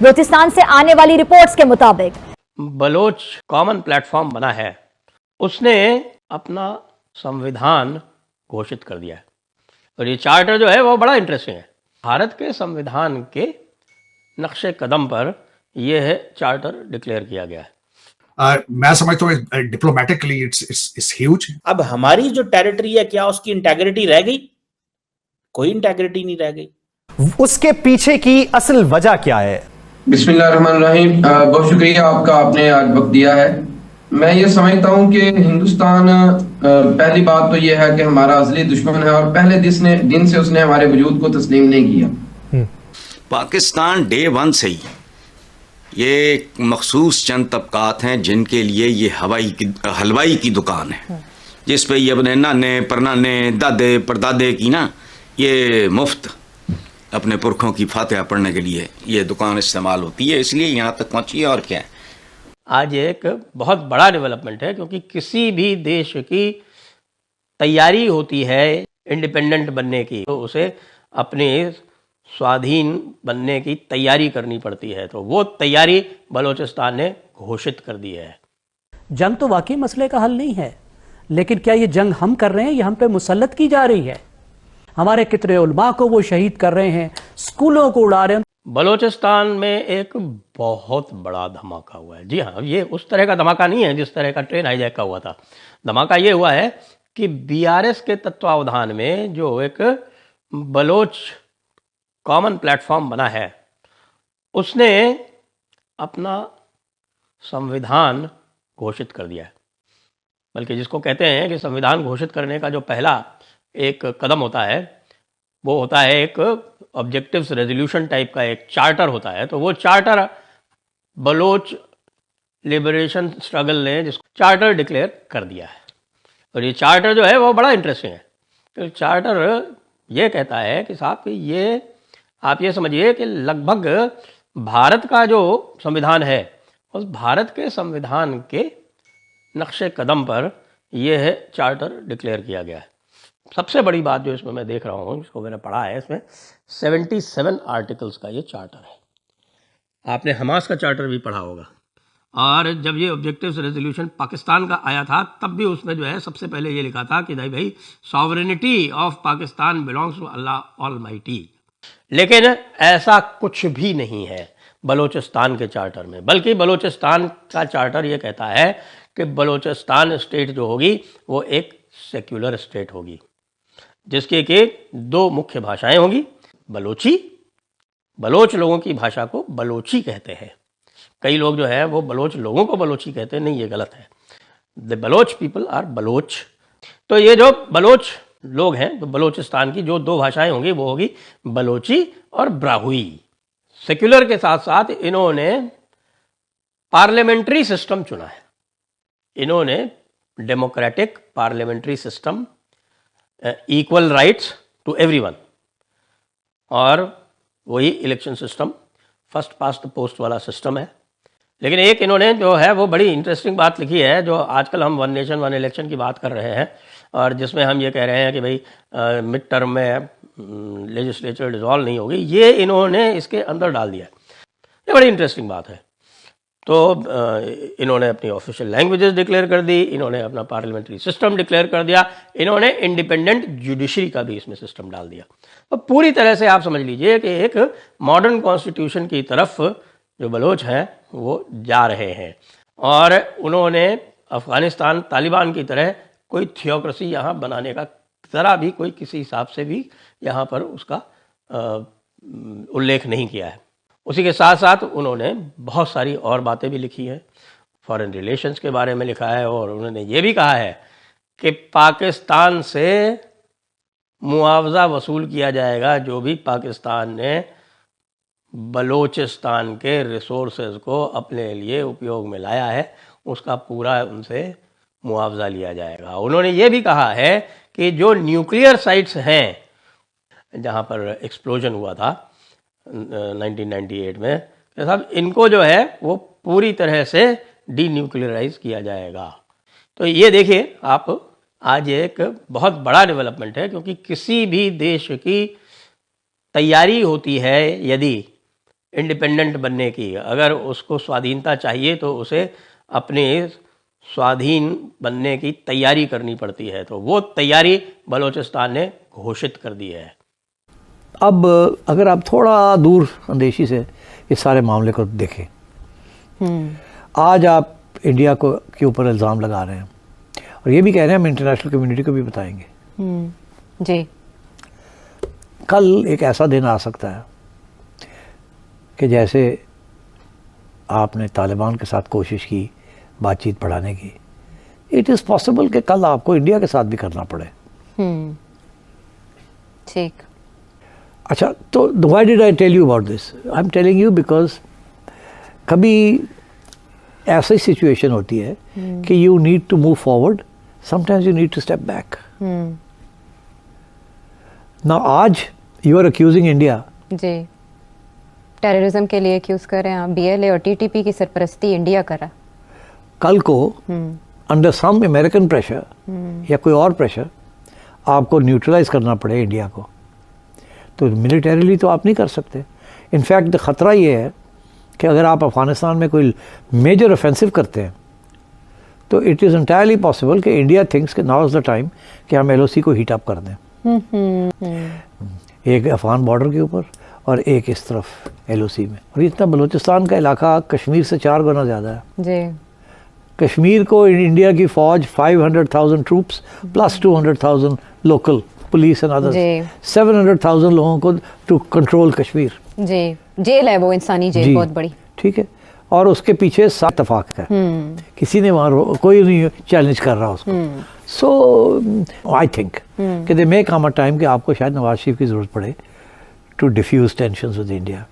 बलोचिस्तान से आने वाली रिपोर्ट्स के मुताबिक बलोच कॉमन प्लेटफॉर्म बना है, उसने अपना संविधान घोषित कर दिया है। और ये चार्टर जो है वो बड़ा इंटरेस्टिंग है। भारत के संविधान के नक्शे कदम पर यह है चार्टर डिक्लेयर किया गया है। मैं समझता हूँ डिप्लोमेटिकली इट्स ह्यूज। अब हमारी जो टेरिटरी है, क्या उसकी इंटेग्रिटी रह गई? कोई इंटेग्रिटी नहीं रह गई। उसके पीछे की असल वजह क्या है? बिस्मिल्लाहिर्रहमानिर्रहीम। बहुत शुक्रिया आपका, आपने आज वक्त दिया है। मैं ये समझता हूँ कि हिंदुस्तान, पहली बात तो ये है कि हमारा असली दुश्मन है और पहले दिन से उसने हमारे वजूद को तस्लीम नहीं किया। पाकिस्तान डे वन से ही ये मखसूस चंद तबकात हैं जिनके लिए ये हलवाई की दुकान है, जिस पे ये अपने नाने परनाने दादे परदादे की ना ये मुफ्त अपने पुरखों की फातिहा पढ़ने के लिए ये दुकान इस्तेमाल होती है, इसलिए यहाँ तक पहुँची है। और क्या है, आज एक बहुत बड़ा डेवलपमेंट है, क्योंकि किसी भी देश की तैयारी होती है इंडिपेंडेंट बनने की, तो उसे अपने स्वाधीन बनने की तैयारी करनी पड़ती है। तो वो तैयारी बलोचिस्तान ने घोषित कर दी है। जंग तो वाकई मसले का हल नहीं है, लेकिन क्या ये जंग हम कर रहे हैं, ये हम पे मुसल्लत की जा रही है? हमारे कितने उलमा को वो शहीद कर रहे हैं, स्कूलों को उड़ा रहे हैं। बलोचिस्तान में एक बहुत बड़ा धमाका हुआ है। जी हाँ, ये उस तरह का धमाका नहीं है जिस तरह का ट्रेन हाईजैक का हुआ था। धमाका ये हुआ है कि बीआरएस के तत्वावधान में जो एक बलोच कॉमन प्लेटफॉर्म बना है, उसने अपना संविधान घोषित कर दिया है। बल्कि जिसको कहते हैं कि संविधान घोषित करने का जो पहला एक कदम होता है, वो होता है एक ऑब्जेक्टिव्स रेजोल्यूशन टाइप का एक चार्टर होता है। तो वो चार्टर बलोच लिबरेशन स्ट्रगल ने जिसको चार्टर डिक्लेयर कर दिया है। और ये चार्टर जो है वो बड़ा इंटरेस्टिंग है। तो चार्टर ये कहता है कि साहब कि ये आप ये समझिए कि लगभग भारत का जो संविधान है, उस भारत के संविधान के नक्शे कदम पर यह है चार्टर डिक्लेयर किया गया है। सबसे बड़ी बात जो इसमें मैं देख रहा हूँ, जिसको मैंने पढ़ा है, इसमें 77 आर्टिकल्स का ये चार्टर है। आपने हमास का चार्टर भी पढ़ा होगा, और जब ये ऑब्जेक्टिव्स रेजोल्यूशन पाकिस्तान का आया था तब भी उसमें जो है सबसे पहले ये लिखा था कि भाई sovereignty of Pakistan belongs to Allah almighty. लेकिन ऐसा कुछ भी नहीं है बलोचिस्तान के चार्टर में, बल्कि बलोचिस्तान का चार्टर ये कहता है कि बलोचिस्तान स्टेट जो होगी वो एक सेक्युलर स्टेट होगी, जिसके कि दो मुख्य भाषाएं होंगी, बलोची, बलोच लोगों की भाषा को बलोची कहते हैं। कई लोग जो है वो बलोच लोगों को बलोची कहते हैं, नहीं, ये गलत है। The Baloch people are Baloch. तो ये जो बलोच लोग हैं, तो बलोचिस्तान की जो दो भाषाएं होंगी वो होगी बलोची और ब्राहुई। सेक्युलर के साथ साथ इन्होंने पार्लियामेंट्री सिस्टम चुना है। इन्होंने democratic parliamentary system, equal rights to everyone, और वही election system, first past the post वाला सिस्टम है। लेकिन एक इन्होंने जो है वो बड़ी इंटरेस्टिंग बात लिखी है, जो आजकल हम वन नेशन वन इलेक्शन की बात कर रहे हैं, और जिसमें हम ये कह रहे हैं कि भाई मिड टर्म में लेजिस्लेचर डिसॉल्व नहीं होगी, ये इन्होंने इसके अंदर डाल दिया है। ये बड़ी इंटरेस्टिंग बात है। तो इन्होंने अपनी ऑफिशियल लैंग्वेजेस डिक्लेयर कर दी, इन्होंने अपना पार्लियामेंट्री सिस्टम डिक्लेयर कर दिया, इन्होंने इंडिपेंडेंट जुडिशरी का भी इसमें सिस्टम डाल दिया। तो पूरी तरह से आप समझ लीजिए कि एक मॉडर्न कॉन्स्टिट्यूशन की तरफ जो बलोच हैं वो जा रहे हैं। और उन्होंने अफ़गानिस्तान तालिबान की तरह कोई थियोक्रेसी यहाँ बनाने का ज़रा भी कोई किसी हिसाब से भी यहाँ पर उसका उल्लेख नहीं किया है। उसी के साथ साथ उन्होंने बहुत सारी और बातें भी लिखी हैं, फॉरेन रिलेशंस के बारे में लिखा है, और उन्होंने ये भी कहा है कि पाकिस्तान से मुआवजा वसूल किया जाएगा जो भी पाकिस्तान ने बलोचिस्तान के रिसोर्सेज को अपने लिए उपयोग में लाया है, उसका पूरा उनसे मुआवजा लिया जाएगा। उन्होंने ये भी कहा है कि जो न्यूक्लियर साइट्स हैं जहाँ पर एक्सप्लोजन हुआ था 1998 में, साहब इनको जो है वो पूरी तरह से डीन्यूक्लियराइज किया जाएगा। तो ये देखिए आप, आज एक बहुत बड़ा डेवलपमेंट है, क्योंकि किसी भी देश की तैयारी होती है यदि, इंडिपेंडेंट बनने की। अगर उसको स्वाधीनता चाहिए तो उसे अपने स्वाधीन बनने की तैयारी करनी पड़ती है, तो वो तैयारी बलूचिस्तान ने घोषित कर दी है। अब अगर आप थोड़ा दूर अंदेशी से इस सारे मामले को देखें, आज आप इंडिया को के ऊपर इल्ज़ाम लगा रहे हैं और ये भी कह रहे हैं हम इंटरनेशनल कम्युनिटी को भी बताएंगे। जी। कल एक ऐसा दिन आ सकता है कि जैसे आपने तालिबान के साथ कोशिश की बातचीत बढ़ाने की, इट इज़ पॉसिबल कि कल आपको इंडिया के साथ भी करना पड़े। ठीक। अच्छा, तो why did I tell you about this? I am telling you because कभी ऐसी सिचुएशन होती है कि you need to move forward, sometimes you need to step back. Now आज यू आर अक्यूजिंग इंडिया। जी, टेररिज्म के लिए एक्यूज कर रहे हैं आप। बीएलए और टीटीपी की सरपरस्ती इंडिया कर रहा। कल को अंडर सम अमेरिकन प्रेशर या कोई और प्रेशर आपको न्यूट्रलाइज करना पड़े इंडिया को, तो मिलिटरीली तो आप नहीं कर सकते। इनफैक्ट ख़तरा ये है कि अगर आप अफ़गानिस्तान में कोई मेजर ऑफेंसिव करते हैं तो इट इज़ एंटायरली पॉसिबल कि इंडिया थिंक्स कि नाउ इज़ द टाइम कि हम LOC को हीट अप कर दें। एक अफ़गान बॉर्डर के ऊपर और एक इस तरफ LOC में। और इतना बलूचिस्तान का इलाका कश्मीर से 4 गुना ज़्यादा है। जी। कश्मीर को इंडिया की फ़ौज 500,000 troops plus 200,000 local police and others, 700,000 लोगों को टू कंट्रोल कश्मीर। जी, जेल है वो, इंसानी जेल बहुत बड़ी। ठीक है, और उसके पीछे 7 इत्तेफाक है। किसी ने वहाँ कोई नहीं चैलेंज कर रहा उसको। सो आई थिंक कि दे मे कम अ टाइम कि आपको शायद नवाज शरीफ की ज़रूरत पड़े to defuse tensions with India.